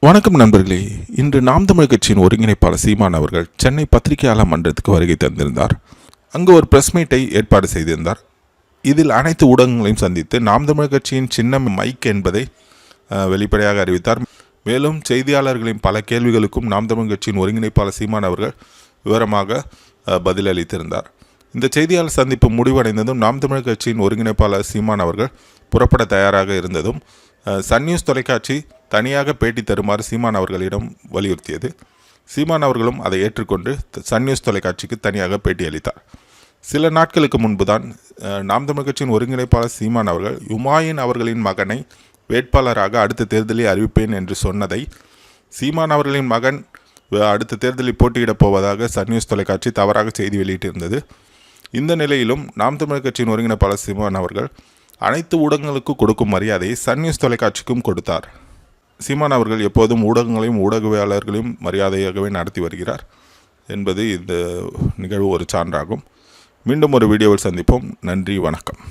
வணக்கம் நண்பர்களே. இன்று நாம் தமிழ் கட்சியின் ஒருங்கிணைப்பாளர் சீமான் அவர்கள் சென்னை பத்திரிகையாளர் மன்றத்துக்கு வருகை தந்திருந்தார். அங்கு ஒரு பிரஸ் மீட்டை ஏற்பாடு செய்திருந்தார். இதில் அனைத்து ஊடகங்களையும் சந்தித்து நாம் தமிழ் கட்சியின் சின்னம் மைக் என்பதை வெளிப்படையாக அறிவித்தார். மேலும் செய்தியாளர்களின் பல கேள்விகளுக்கும் நாம் தமிழ் கட்சியின் ஒருங்கிணைப்பாளர் சீமான் அவர்கள் விவரமாக பதிலளித்திருந்தார். இந்த செய்தியாளர் சந்திப்பு முடிவடைந்ததும் நாம் தமிழ் கட்சியின் ஒருங்கிணைப்பாளர் சீமான் அவர்கள் புறப்பட தயாராக இருந்ததும் சன் நியூஸ் தொலைக்காட்சி தனியாக பேட்டி தருமாறு சீமான் அவர்களிடம் வலியுறுத்தியது. சீமான் அவர்களும் அதை ஏற்றுக்கொண்டு சன் நியூஸ் தொலைக்காட்சிக்கு தனியாக பேட்டி அளித்தார். சில நாட்களுக்கு முன்புதான் நாம் தமிழ் கட்சியின் ஒருங்கிணைப்பாளர் சீமான் அவர்கள் யுமாயின் அவர்களின் மகனை வேட்பாளராக அடுத்த தேர்தலில் அறிவிப்பேன் என்று சொன்னதை சீமான் அவர்களின் மகன் அடுத்த தேர்தலில் போட்டியிடப் போவதாக சன் நியூஸ் தொலைக்காட்சி தவறாக செய்தி வெளியிட்டிருந்தது. இந்த நிலையிலும் நாம் தமிழ் கட்சியின் ஒருங்கிணைப்பாளர் சீமான் அவர்கள் அனைத்து ஊடகங்களுக்கும் கொடுக்கும் மரியாதையை சன் நியூஸ் தொலைக்காட்சிக்கும் கொடுத்தார். சீமான் அவர்கள் எப்போதும் ஊடகங்களையும் ஊடகவியலாளர்களையும் மரியாதையாகவே நடத்தி வருகிறார் என்பது இந்த நிகழ்வு ஒரு சான்றாகும். மீண்டும் ஒரு வீடியோவில் சந்திப்போம். நன்றி, வணக்கம்.